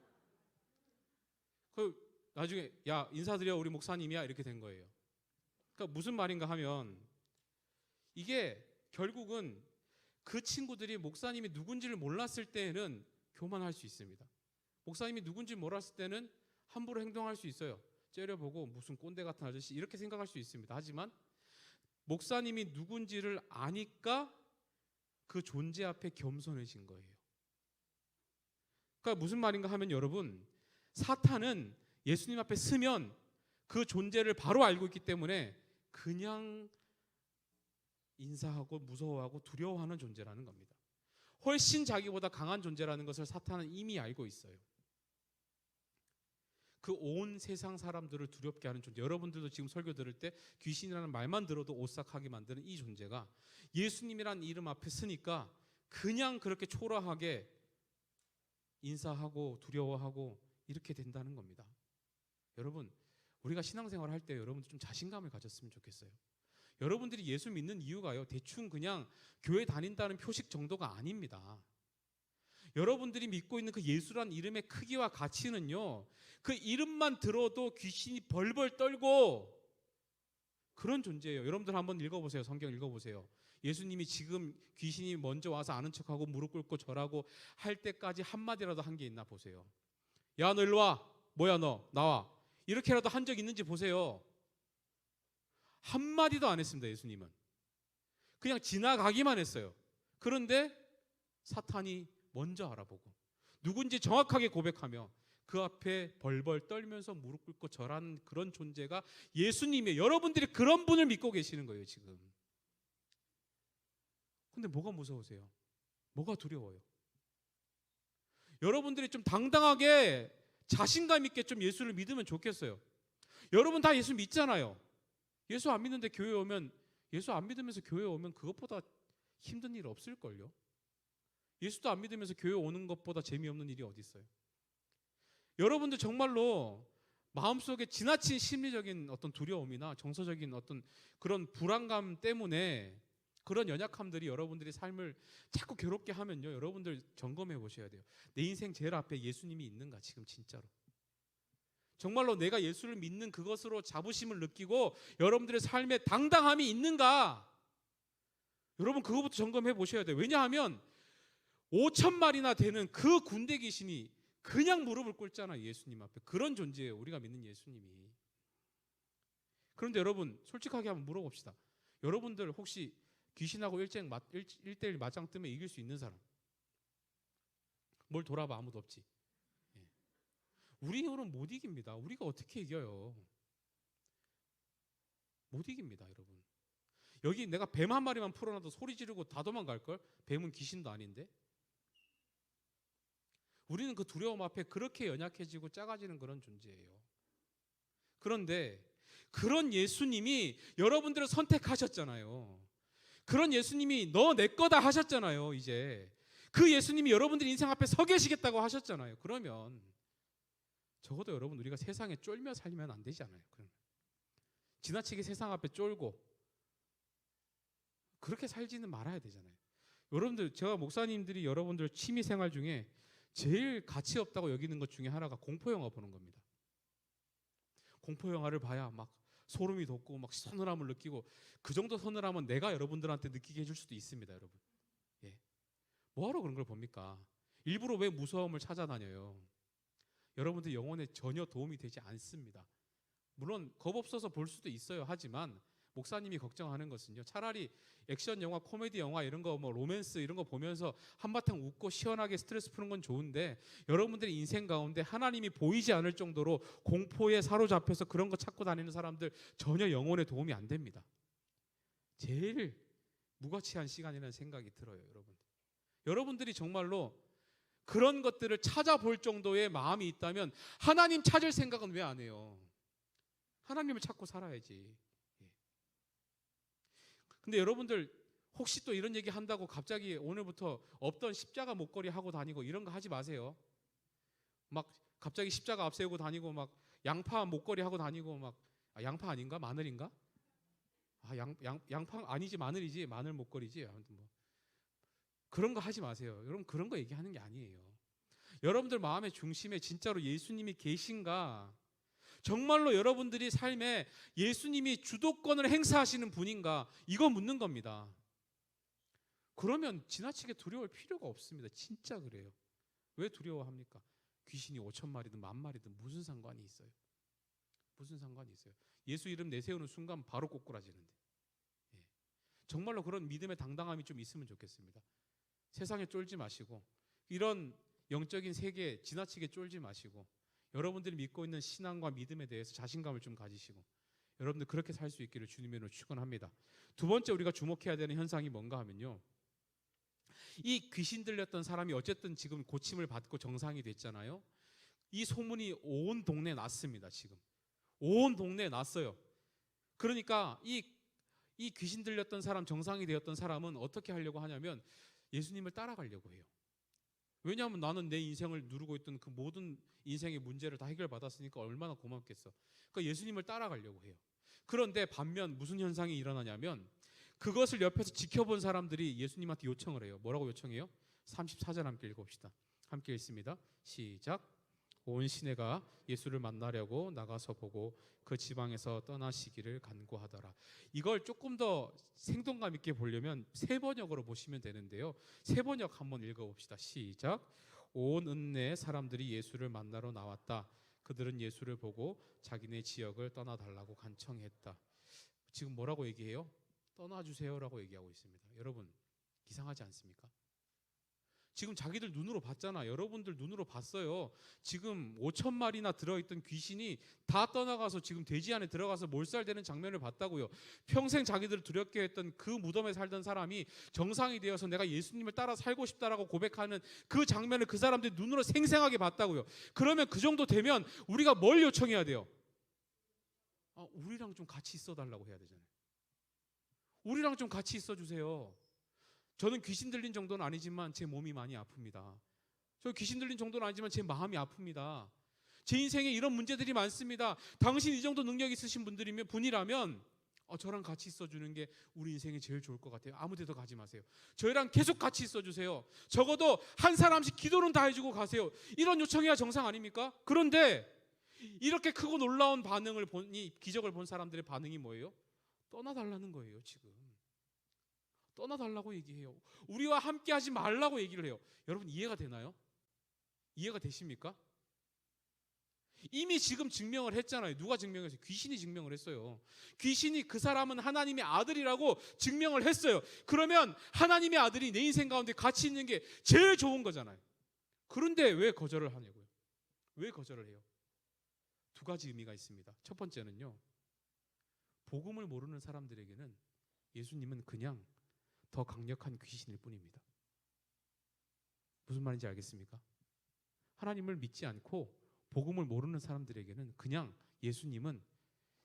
나중에 야 인사드려 우리 목사님이야 이렇게 된 거예요. 그러니까 무슨 말인가 하면 이게 결국은 그 친구들이 목사님이 누군지를 몰랐을 때에는 교만할 수 있습니다. 목사님이 누군지 몰랐을 때는 함부로 행동할 수 있어요. 째려보고 무슨 꼰대 같은 아저씨 이렇게 생각할 수 있습니다. 하지만 목사님이 누군지를 아니까 그 존재 앞에 겸손해진 거예요. 그러니까 무슨 말인가 하면 여러분, 사탄은 예수님 앞에 서면 그 존재를 바로 알고 있기 때문에 그냥 인사하고 무서워하고 두려워하는 존재라는 겁니다. 훨씬 자기보다 강한 존재라는 것을 사탄은 이미 알고 있어요. 그 온 세상 사람들을 두렵게 하는 존재, 여러분들도 지금 설교 들을 때 귀신이라는 말만 들어도 오싹하게 만드는 이 존재가 예수님이란 이름 앞에 서니까 그냥 그렇게 초라하게 인사하고 두려워하고 이렇게 된다는 겁니다. 여러분, 우리가 신앙생활 할 때 여러분들 좀 자신감을 가졌으면 좋겠어요. 여러분들이 예수 믿는 이유가요, 대충 그냥 교회 다닌다는 표식 정도가 아닙니다. 여러분들이 믿고 있는 그 예수란 이름의 크기와 가치는요, 그 이름만 들어도 귀신이 벌벌 떨고 그런 존재예요. 여러분들 한번 읽어보세요. 성경 읽어보세요. 예수님이 지금 귀신이 먼저 와서 아는 척하고 무릎 꿇고 절하고 할 때까지 한마디라도 한 게 있나 보세요. 야, 너 일로 와. 뭐야 너 나와. 이렇게라도 한 적 있는지 보세요. 한마디도 안 했습니다. 예수님은 그냥 지나가기만 했어요. 그런데 사탄이 먼저 알아보고 누군지 정확하게 고백하며 그 앞에 벌벌 떨면서 무릎 꿇고 절하는 그런 존재가 예수님이에요. 여러분들이 그런 분을 믿고 계시는 거예요 지금. 근데 뭐가 무서우세요? 뭐가 두려워요? 여러분들이 좀 당당하게 자신감 있게 좀 예수를 믿으면 좋겠어요. 여러분 다 예수 믿잖아요. 예수 안 믿는데 교회 오면, 예수 안 믿으면서 교회 오면 그것보다 힘든 일 없을걸요. 예수도 안 믿으면서 교회 오는 것보다 재미없는 일이 어디 있어요. 여러분들 정말로 마음속에 지나친 심리적인 어떤 두려움이나 정서적인 어떤 그런 불안감 때문에 그런 연약함들이 여러분들의 삶을 자꾸 괴롭게 하면요, 여러분들 점검해 보셔야 돼요. 내 인생 제일 앞에 예수님이 있는가 지금 진짜로. 정말로 내가 예수를 믿는 그것으로 자부심을 느끼고 여러분들의 삶에 당당함이 있는가, 여러분 그거부터 점검해 보셔야 돼요. 왜냐하면 5,000마리나 되는 그 군대 귀신이 그냥 무릎을 꿇잖아요. 예수님 앞에. 그런 존재예요, 우리가 믿는 예수님이. 그런데 여러분 솔직하게 한번 물어봅시다. 여러분들 혹시 귀신하고 1대1 맞짱 뜨면 이길 수 있는 사람? 뭘 돌아봐, 아무도 없지. 우리 힘으로는 못 이깁니다. 우리가 어떻게 이겨요? 못 이깁니다, 여러분. 여기 내가 뱀 한 마리만 풀어놔도 소리 지르고 다 도망갈걸? 뱀은 귀신도 아닌데. 우리는 그 두려움 앞에 그렇게 연약해지고 작아지는 그런 존재예요. 그런데 그런 예수님이 여러분들을 선택하셨잖아요. 그런 예수님이 너 내 거다 하셨잖아요. 이제 그 예수님이 여러분들 인생 앞에 서 계시겠다고 하셨잖아요. 그러면 적어도 여러분 우리가 세상에 쫄며 살면 안 되잖아요. 그러면 지나치게 세상 앞에 쫄고 그렇게 살지는 말아야 되잖아요. 여러분들, 제가 목사님들이 여러분들 취미 생활 중에 제일 가치 없다고 여기는 것 중에 하나가 공포 영화 보는 겁니다. 공포 영화를 봐야 막 소름이 돋고 막 서늘함을 느끼고, 그 정도 서늘함은 내가 여러분들한테 느끼게 해줄 수도 있습니다, 여러분. 예. 뭐하러 그런 걸 봅니까? 일부러 왜 무서움을 찾아다녀요? 여러분들 영혼에 전혀 도움이 되지 않습니다. 물론 겁 없어서 볼 수도 있어요. 하지만 목사님이 걱정하는 것은요, 차라리 액션 영화, 코미디 영화 이런 거, 뭐 로맨스 이런 거 보면서 한바탕 웃고 시원하게 스트레스 푸는 건 좋은데, 여러분들의 인생 가운데 하나님이 보이지 않을 정도로 공포에 사로잡혀서 그런 거 찾고 다니는 사람들 전혀 영혼에 도움이 안 됩니다. 제일 무가치한 시간이라는 생각이 들어요, 여러분. 여러분들이 정말로 그런 것들을 찾아볼 정도의 마음이 있다면 하나님 찾을 생각은 왜 안 해요? 하나님을 찾고 살아야지. 근데 여러분들 혹시 또 이런 얘기 한다고 갑자기 오늘부터 없던 십자가 목걸이 하고 다니고 이런 거 하지 마세요. 막 갑자기 십자가 앞세우고 다니고 막 양파 목걸이 하고 다니고 막, 양파 아닌가? 마늘인가? 양파 아니지, 마늘이지. 마늘 목걸이지. 아무튼 뭐 그런 거 하지 마세요. 여러분 그런 거 얘기하는 게 아니에요. 여러분들 마음의 중심에 진짜로 예수님이 계신가? 정말로 여러분들이 삶에 예수님이 주도권을 행사하시는 분인가? 이거 묻는 겁니다. 그러면 지나치게 두려울 필요가 없습니다. 진짜 그래요. 왜 두려워합니까? 귀신이 5천 마리든 10,000마리든 무슨 상관이 있어요? 무슨 상관이 있어요? 예수 이름 내세우는 순간 바로 꼬꾸라지는데. 예. 정말로 그런 믿음의 당당함이 좀 있으면 좋겠습니다. 세상에 쫄지 마시고, 이런 영적인 세계에 지나치게 쫄지 마시고, 여러분들이 믿고 있는 신앙과 믿음에 대해서 자신감을 좀 가지시고, 여러분들 그렇게 살 수 있기를 주님의 이름으로 축원합니다. 두 번째 우리가 주목해야 되는 현상이 뭔가 하면요, 이 귀신 들렸던 사람이 어쨌든 지금 고침을 받고 정상이 됐잖아요. 이 소문이 온 동네에 났습니다. 지금 온 동네에 났어요. 그러니까 이 귀신 들렸던 사람, 정상이 되었던 사람은 어떻게 하려고 하냐면 예수님을 따라가려고 해요. 왜냐하면 나는 내 인생을 누르고 있던 그 모든 인생의 문제를 다 해결받았으니까 얼마나 고맙겠어. 그러니까 예수님을 따라가려고 해요. 그런데 반면 무슨 현상이 일어나냐면, 그것을 옆에서 지켜본 사람들이 예수님한테 요청을 해요. 뭐라고 요청해요? 34절 함께 읽어봅시다. 함께 읽습니다. 시작. 온 시내가 예수를 만나려고 나가서 보고 그 지방에서 떠나시기를 간구하더라. 이걸 조금 더 생동감 있게 보려면 세 번역으로 보시면 되는데요. 세 번역 한번 읽어봅시다. 시작. 온 읍내 사람들이 예수를 만나러 나왔다. 그들은 예수를 보고 자기네 지역을 떠나달라고 간청했다. 지금 뭐라고 얘기해요? 떠나주세요라고 얘기하고 있습니다. 여러분, 이상하지 않습니까? 지금 자기들 눈으로 봤잖아. 여러분들 눈으로 봤어요. 지금 5,000마리나 들어있던 귀신이 다 떠나가서 지금 돼지 안에 들어가서 몰살되는 장면을 봤다고요. 평생 자기들을 두렵게 했던 그 무덤에 살던 사람이 정상이 되어서 내가 예수님을 따라 살고 싶다라고 고백하는 그 장면을 그 사람들이 눈으로 생생하게 봤다고요. 그러면 그 정도 되면 우리가 뭘 요청해야 돼요? 우리랑 좀 같이 있어달라고 해야 되잖아요. 우리랑 좀 같이 있어주세요. 저는 귀신 들린 정도는 아니지만 제 몸이 많이 아픕니다. 저 귀신 들린 정도는 아니지만 제 마음이 아픕니다. 제 인생에 이런 문제들이 많습니다. 당신 이 정도 능력 있으신 분이라면 저랑 같이 있어주는 게 우리 인생에 제일 좋을 것 같아요. 아무 데도 가지 마세요. 저희랑 계속 같이 있어주세요. 적어도 한 사람씩 기도는 다 해주고 가세요. 이런 요청해야 정상 아닙니까? 그런데 이렇게 크고 놀라운 반응을 보니, 기적을 본 사람들의 반응이 뭐예요? 떠나달라는 거예요. 지금 떠나달라고 얘기해요. 우리와 함께 하지 말라고 얘기를 해요. 여러분, 이해가 되나요? 이해가 되십니까? 이미 지금 증명을 했잖아요. 누가 증명했어요? 귀신이 증명을 했어요. 귀신이 그 사람은 하나님의 아들이라고 증명을 했어요. 그러면 하나님의 아들이 내 인생 가운데 같이 있는 게 제일 좋은 거잖아요. 그런데 왜 거절을 하냐고요? 왜 거절을 해요? 두 가지 의미가 있습니다. 첫 번째는요, 복음을 모르는 사람들에게는 예수님은 그냥 더 강력한 귀신일 뿐입니다. 무슨 말인지 알겠습니까? 하나님을 믿지 않고 복음을 모르는 사람들에게는 그냥 예수님은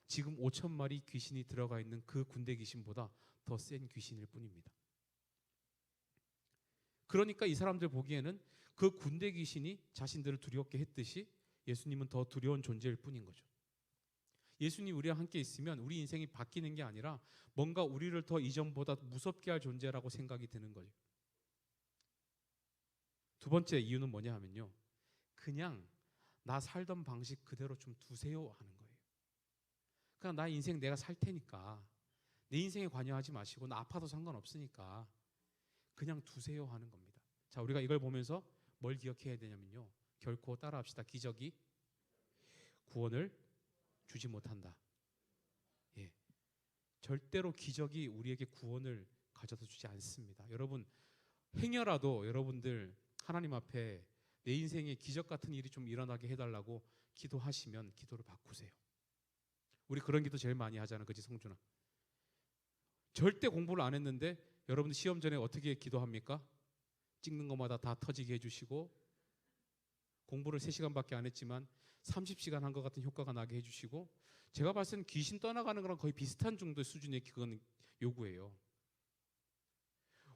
지금 5,000마리 귀신이 들어가 있는 그 군대 귀신보다 더 센 귀신일 뿐입니다. 그러니까 이 사람들 보기에는 그 군대 귀신이 자신들을 두렵게 했듯이 예수님은 더 두려운 존재일 뿐인 거죠. 예수님 우리와 함께 있으면 우리 인생이 바뀌는 게 아니라 뭔가 우리를 더 이전보다 무섭게 할 존재라고 생각이 드는 거죠. 두 번째 이유는 뭐냐 하면요, 그냥 나 살던 방식 그대로 좀 두세요 하는 거예요. 그냥 나 인생 내가 살 테니까 내 인생에 관여하지 마시고, 나 아파도 상관없으니까 그냥 두세요 하는 겁니다. 자, 우리가 이걸 보면서 뭘 기억해야 되냐면요, 결코 따라합시다. 기적이 구원을 주지 못한다. 예, 절대로 기적이 우리에게 구원을 가져다 주지 않습니다. 여러분, 행여라도 여러분들 하나님 앞에 내 인생에 기적 같은 일이 좀 일어나게 해달라고 기도하시면 기도를 바꾸세요. 우리 그런 기도 제일 많이 하잖아, 그치 성준아? 절대 공부를 안 했는데 여러분들 시험 전에 어떻게 기도합니까? 찍는 것마다 다 터지게 해주시고, 공부를 3시간밖에 안 했지만 30시간 한 것 같은 효과가 나게 해주시고, 제가 봤을 때는 귀신 떠나가는 거랑 거의 비슷한 정도의 수준의 그건 요구예요.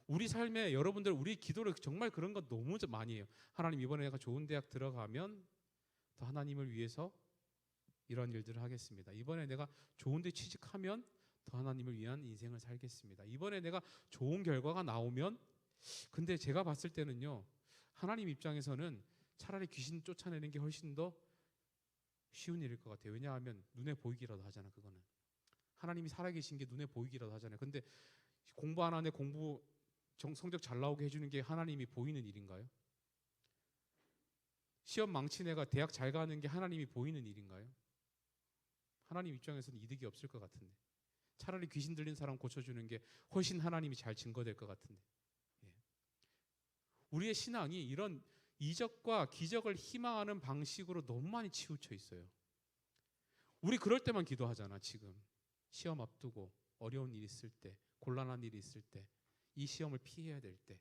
우리 삶에 여러분들, 우리 기도를 정말 그런 거 너무 많이 해요. 하나님, 이번에 내가 좋은 대학 들어가면 더 하나님을 위해서 이런 일들을 하겠습니다. 이번에 내가 좋은 데 취직하면 더 하나님을 위한 인생을 살겠습니다. 이번에 내가 좋은 결과가 나오면. 근데 제가 봤을 때는요, 하나님 입장에서는 차라리 귀신 쫓아내는 게 훨씬 더 쉬운 일일 것 같아요. 왜냐하면 눈에 보이기라도 하잖아. 그거는 하나님이 살아계신 게 눈에 보이기라도 하잖아요. 근데 공부 안 하네 성적 잘 나오게 해주는 게 하나님이 보이는 일인가요? 시험 망친 애가 대학 잘 가는 게 하나님이 보이는 일인가요? 하나님 입장에서는 이득이 없을 것 같은데, 차라리 귀신 들린 사람 고쳐주는 게 훨씬 하나님이 잘 증거될 것 같은데. 예. 우리의 신앙이 이런 이적과 기적을 희망하는 방식으로 너무 많이 치우쳐 있어요. 우리 그럴 때만 기도하잖아. 지금 시험 앞두고 어려운 일이 있을 때, 곤란한 일이 있을 때, 이 시험을 피해야 될 때,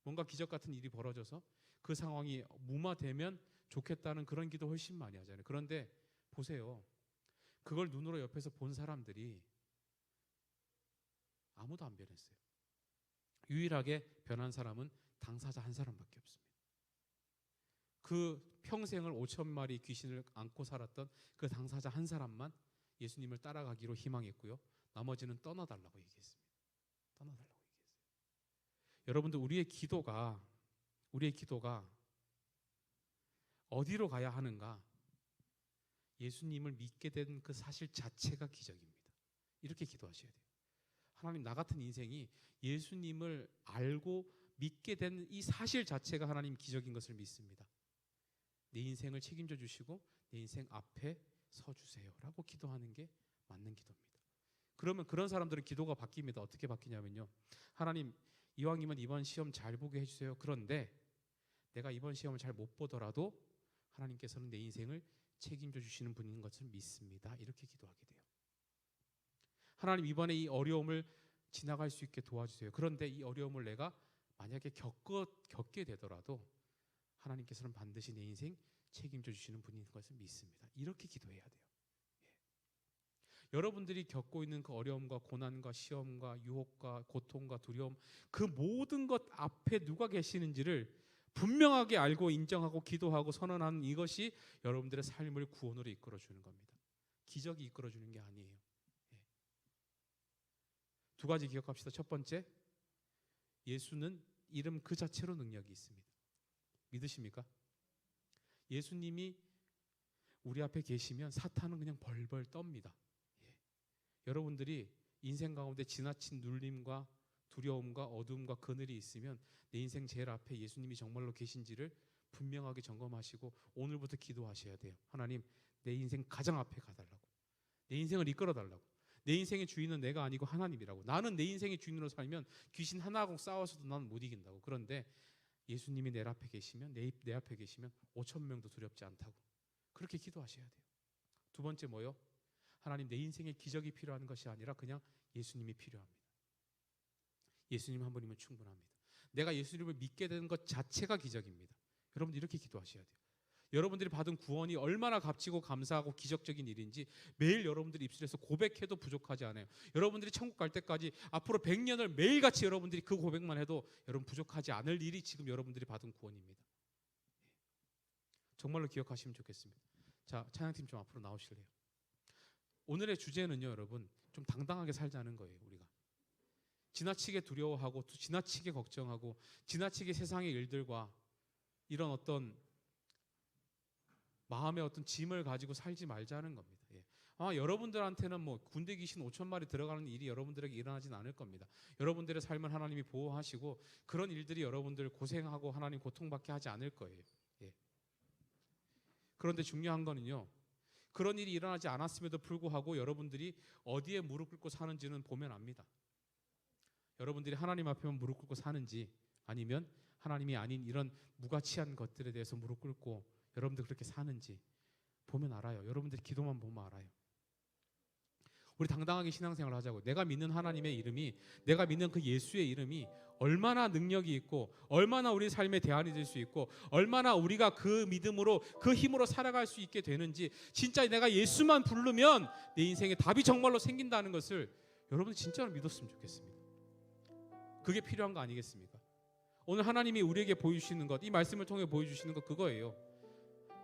뭔가 기적 같은 일이 벌어져서 그 상황이 무마되면 좋겠다는 그런 기도 훨씬 많이 하잖아요. 그런데 보세요. 그걸 눈으로 옆에서 본 사람들이 아무도 안 변했어요. 유일하게 변한 사람은 당사자 한 사람밖에 없습니다. 그 평생을 5,000마리 귀신을 안고 살았던 그 당사자 한 사람만 예수님을 따라가기로 희망했고요. 나머지는 떠나달라고 얘기했습니다. 떠나달라고 얘기했어요. 여러분들, 우리의 기도가 어디로 가야 하는가? 예수님을 믿게 된 그 사실 자체가 기적입니다. 이렇게 기도하셔야 돼요. 하나님, 나 같은 인생이 예수님을 알고 믿게 된 이 사실 자체가 하나님 기적인 것을 믿습니다. 내 인생을 책임져 주시고 내 인생 앞에 서 주세요 라고 기도하는 게 맞는 기도입니다. 그러면 그런 사람들은 기도가 바뀝니다. 어떻게 바뀌냐면요, 하나님, 이왕이면 이번 시험 잘 보게 해주세요. 그런데 내가 이번 시험을 잘 못 보더라도 하나님께서는 내 인생을 책임져 주시는 분인 것을 믿습니다. 이렇게 기도하게 돼요. 하나님, 이번에 이 어려움을 지나갈 수 있게 도와주세요. 그런데 이 어려움을 내가 만약에 겪게 되더라도 하나님께서는 반드시 내 인생 책임져 주시는 분인 것을 믿습니다. 이렇게 기도해야 돼요. 여러분들이 겪고 있는 그 어려움과 고난과 시험과 유혹과 고통과 두려움, 그 모든 것 앞에 누가 계시는지를 분명하게 알고 인정하고 기도하고 선언하는 이것이 여러분들의 삶을 구원으로 이끌어주는 겁니다. 기적이 이끌어주는 게 아니에요. 두 가지 기억합시다. 첫 번째, 예수는 이름 그 자체로 능력이 있습니다. 믿으십니까? 예수님이 우리 앞에 계시면 사탄은 그냥 벌벌 떱니다. 여러분들이 인생 가운데 지나친 눌림과 두려움과 어두움과 그늘이 있으면 내 인생 제일 앞에 예수님이 정말로 계신지를 분명하게 점검하시고 오늘부터 기도하셔야 돼요. 하나님, 내 인생 가장 앞에 가달라고, 내 인생을 이끌어달라고. 내 인생의 주인은 내가 아니고 하나님이라고. 나는 내 인생의 주인으로 살면 귀신 하나하고 싸워서도 나는 못 이긴다고. 그런데 예수님이 내 앞에 계시면, 내 앞에 계시면 5,000명도 두렵지 않다고. 그렇게 기도하셔야 돼요. 두 번째 뭐요? 하나님, 내 인생에 기적이 필요한 것이 아니라 그냥 예수님이 필요합니다. 예수님 한 분이면 충분합니다. 내가 예수님을 믿게 되는 것 자체가 기적입니다. 여러분들 이렇게 기도하셔야 돼요. 여러분들이 받은 구원이 얼마나 값지고 감사하고 기적적인 일인지 매일 여러분들이 입술에서 고백해도 부족하지 않아요. 여러분들이 천국 갈 때까지 앞으로 100년을 매일같이 여러분들이 그 고백만 해도 여러분 부족하지 않을 일이 지금 여러분들이 받은 구원입니다. 정말로 기억하시면 좋겠습니다. 자, 찬양팀 좀 앞으로 나오실래요? 오늘의 주제는요, 여러분, 좀 당당하게 살자는 거예요. 우리가 지나치게 두려워하고 지나치게 걱정하고 지나치게 세상의 일들과 이런 어떤 마음의 어떤 짐을 가지고 살지 말자는 겁니다. 여러분들한테는 뭐 군대 귀신 5,000마리 들어가는 일이 여러분들에게 일어나진 않을 겁니다. 여러분들의 삶을 하나님이 보호하시고 그런 일들이 여러분들 고생하고 하나님 고통받게 하지 않을 거예요. 그런데 중요한 거는요, 그런 일이 일어나지 않았음에도 불구하고 여러분들이 어디에 무릎 꿇고 사는지는 보면 압니다. 여러분들이 하나님 앞에만 무릎 꿇고 사는지 아니면 하나님이 아닌 이런 무가치한 것들에 대해서 무릎 꿇고 여러분들 그렇게 사는지 보면 알아요. 여러분들이 기도만 보면 알아요. 우리 당당하게 신앙생활을 하자고. 내가 믿는 하나님의 이름이, 내가 믿는 그 예수의 이름이 얼마나 능력이 있고 얼마나 우리 삶의 대안이 될 수 있고 얼마나 우리가 그 믿음으로 그 힘으로 살아갈 수 있게 되는지, 진짜 내가 예수만 부르면 내 인생에 답이 정말로 생긴다는 것을 여러분 진짜로 믿었으면 좋겠습니다. 그게 필요한 거 아니겠습니까? 오늘 하나님이 우리에게 보여주시는 것, 이 말씀을 통해 보여주시는 것 그거예요.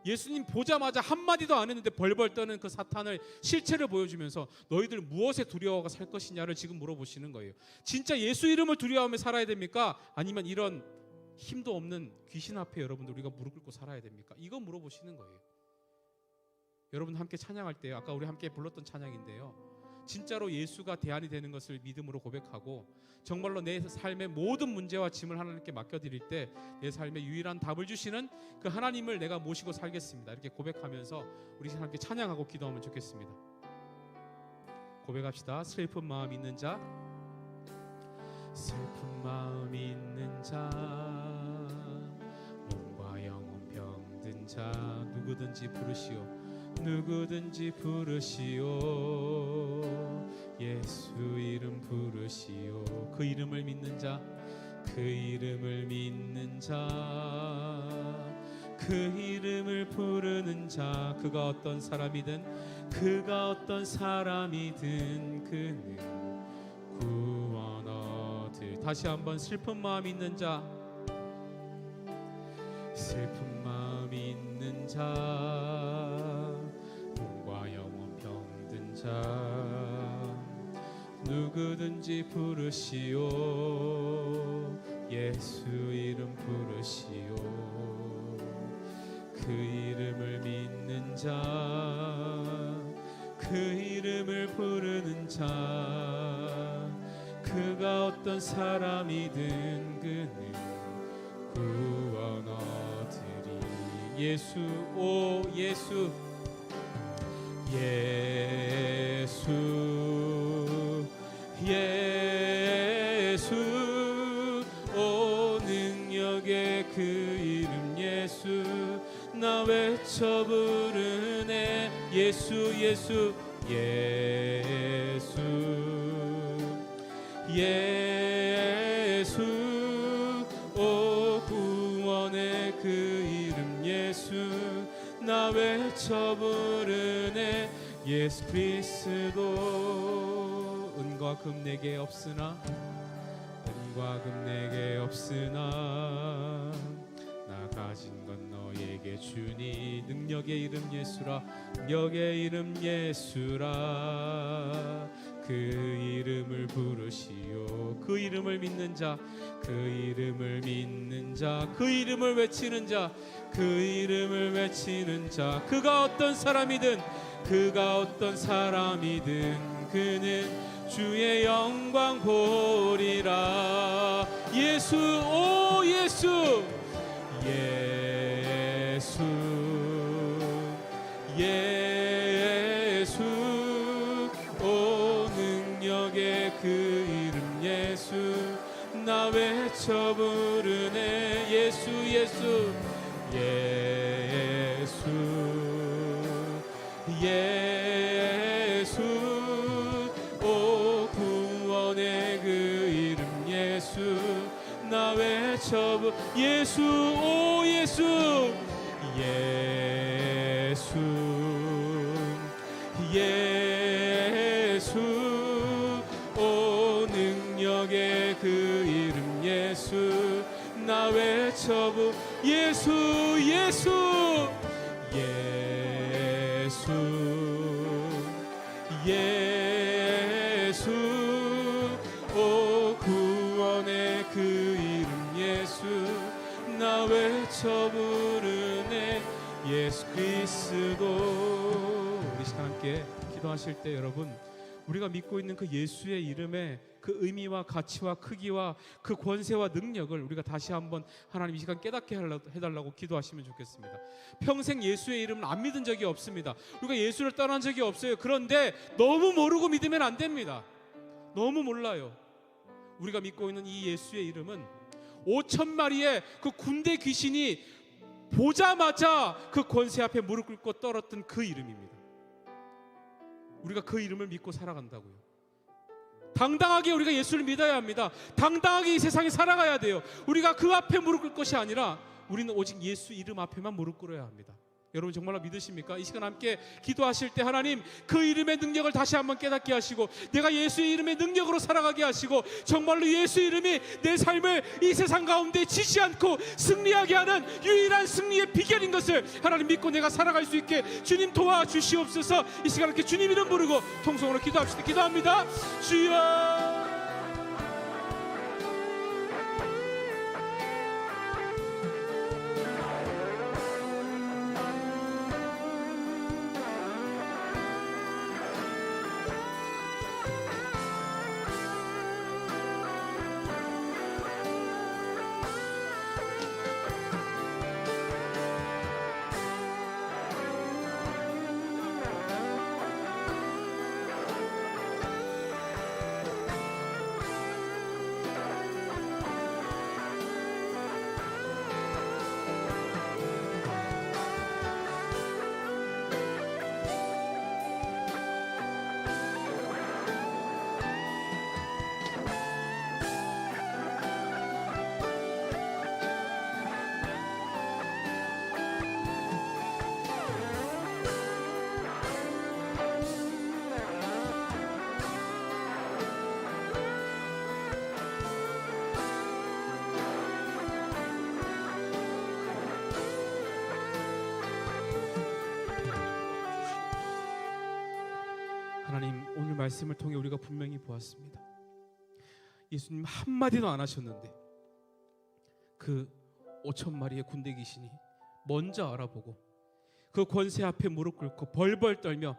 예수님 보자마자 한마디도 안 했는데 벌벌 떠는 그 사탄을 실체를 보여주면서 너희들 무엇에 두려워가 살 것이냐를 지금 물어보시는 거예요. 진짜 예수 이름을 두려워하며 살아야 됩니까? 아니면 이런 힘도 없는 귀신 앞에 여러분들 우리가 무릎 꿇고 살아야 됩니까? 이거 물어보시는 거예요. 여러분 함께 찬양할 때 아까 우리 함께 불렀던 찬양인데요, 진짜로 예수가 대안이 되는 것을 믿음으로 고백하고 정말로 내 삶의 모든 문제와 짐을 하나님께 맡겨드릴 때 내 삶의 유일한 답을 주시는 그 하나님을 내가 모시고 살겠습니다, 이렇게 고백하면서 우리 함께 찬양하고 기도하면 좋겠습니다. 고백합시다. 슬픈 마음 있는 자, 슬픈 마음 있는 자, 몸과 영혼 병든 자, 누구든지 부르시오, 누구든지 부르시오. 예수 이름 부르시오. 그 이름을 믿는 자, 그 이름을 믿는 자, 그 이름을 부르는 자, 그가 어떤 사람이든 그가 어떤 사람이든 그는 구원 얻을. 다시 한번 슬픈 마음 있는 자, 슬픈 마음 있는 자, 몸과 영혼 병든 자, 누구든지 부르시오. 예수 이름 부르시오. 그 이름을 믿는 자, 그 이름을 부르는 자, 그가 어떤 사람이든 그는 구원 얻으리. 예수, 오 예수, 예수, 예수, 오 능력의 그 이름 예수, 나 외쳐 부르네. 예수, 예수, 예수, 예수, 오 구원의 그 이름 예수, 나 외쳐 부르네. 예수 그리스도. 은과 금 내게 없으나, 은과 금 내게 없으나 나 가진 건 너에게 주니. 능력의 이름 예수라, 능력의 이름 예수라. 그 이름을 부르시오. 그 이름을 믿는 자, 그 이름을 믿는 자, 그 이름을 외치는 자, 그 이름을 외치는 자, 그가 어떤 사람이든 그가 어떤 사람이든 그는 주의 영광 보리라. 예수, 오 예수, 예수, 예수, 오 능력의 그 이름 예수, 나 외쳐 부르네. 예수, 예수, 예수, 예수, 오 구원의 그 이름 예수, 나 외쳐 부르네. 예수, 오 예수, 예수, 예수, 오 능력의 그 이름 예수, 나 외쳐 부르네. 예수, 예수, 예수, 예수, 오 구원의 그 이름 예수, 나 외쳐 부르네. 예수 그리스도. 우리 시간 함께 기도하실 때 여러분, 우리가 믿고 있는 그 예수의 이름의 그 의미와 가치와 크기와 그 권세와 능력을 우리가 다시 한번 하나님 이 시간 깨닫게 해달라고 기도하시면 좋겠습니다. 평생 예수의 이름을 안 믿은 적이 없습니다. 우리가 예수를 떠난 적이 없어요. 그런데 너무 모르고 믿으면 안 됩니다. 너무 몰라요. 우리가 믿고 있는 이 예수의 이름은 5,000마리의 그 군대 귀신이 보자마자 그 권세 앞에 무릎 꿇고 떨었던 그 이름입니다. 우리가 그 이름을 믿고 살아간다고요. 당당하게 우리가 예수를 믿어야 합니다. 당당하게 이 세상에 살아가야 돼요. 우리가 그 앞에 무릎 꿇을 것이 아니라 우리는 오직 예수 이름 앞에만 무릎 꿇어야 합니다. 여러분 정말로 믿으십니까? 이 시간 함께 기도하실 때 하나님 그 이름의 능력을 다시 한번 깨닫게 하시고 내가 예수의 이름의 능력으로 살아가게 하시고 정말로 예수 이름이 내 삶을 이 세상 가운데 지지 않고 승리하게 하는 유일한 승리의 비결인 것을 하나님 믿고 내가 살아갈 수 있게 주님 도와주시옵소서. 이 시간 함께 주님 이름 부르고 통성으로 기도합시다. 기도합니다. 주여, 말씀을 통해 우리가 분명히 보았습니다. 예수님 한마디도 안 하셨는데 그 5,000마리의 군대 귀신이 먼저 알아보고 그 권세 앞에 무릎 꿇고 벌벌 떨며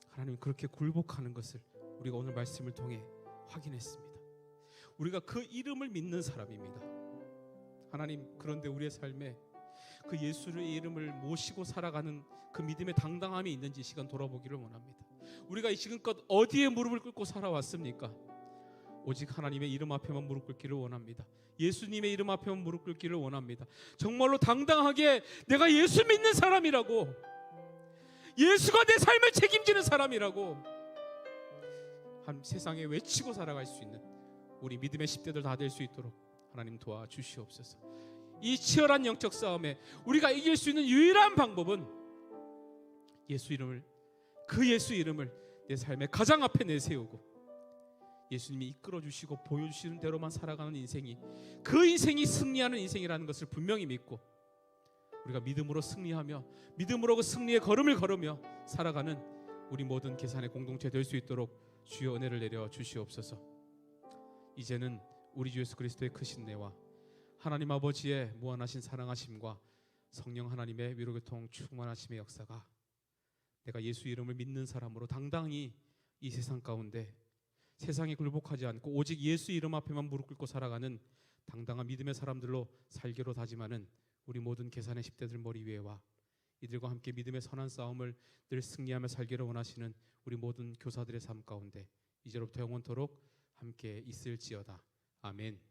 하나님 그렇게 굴복하는 것을 우리가 오늘 말씀을 통해 확인했습니다. 우리가 그 이름을 믿는 사람입니다. 하나님, 그런데 우리의 삶에 그 예수의 이름을 모시고 살아가는 그 믿음의 당당함이 있는지 이 시간 돌아보기를 원합니다. 우리가 지금껏 어디에 무릎을 꿇고 살아왔습니까? 오직 하나님의 이름 앞에만 무릎 꿇기를 원합니다. 예수님의 이름 앞에만 무릎 꿇기를 원합니다. 정말로 당당하게 내가 예수 믿는 사람이라고, 예수가 내 삶을 책임지는 사람이라고 한 세상에 외치고 살아갈 수 있는 우리 믿음의 10대들 다 될 수 있도록 하나님 도와주시옵소서. 이 치열한 영적 싸움에 우리가 이길 수 있는 유일한 방법은 예수 이름을, 그 예수 이름을 내 삶의 가장 앞에 내세우고 예수님이 이끌어주시고 보여주시는 대로만 살아가는 인생이, 그 인생이 승리하는 인생이라는 것을 분명히 믿고 우리가 믿음으로 승리하며 믿음으로 그 승리의 걸음을 걸으며 살아가는 우리 모든 계산의 공동체 될 수 있도록 주여 은혜를 내려 주시옵소서. 이제는 우리 주 예수 그리스도의 크신 은혜와 하나님 아버지의 무한하신 사랑하심과 성령 하나님의 위로교통 충만하심의 역사가 내가 예수 이름을 믿는 사람으로 당당히 이 세상 가운데 세상에 굴복하지 않고 오직 예수 이름 앞에만 무릎 꿇고 살아가는 당당한 믿음의 사람들로 살기로 다짐하는 우리 모든 계산의 10대들 머리 위에와 이들과 함께 믿음의 선한 싸움을 늘 승리하며 살기를 원하시는 우리 모든 교사들의 삶 가운데 이제로부터 영원토록 함께 있을지어다. 아멘.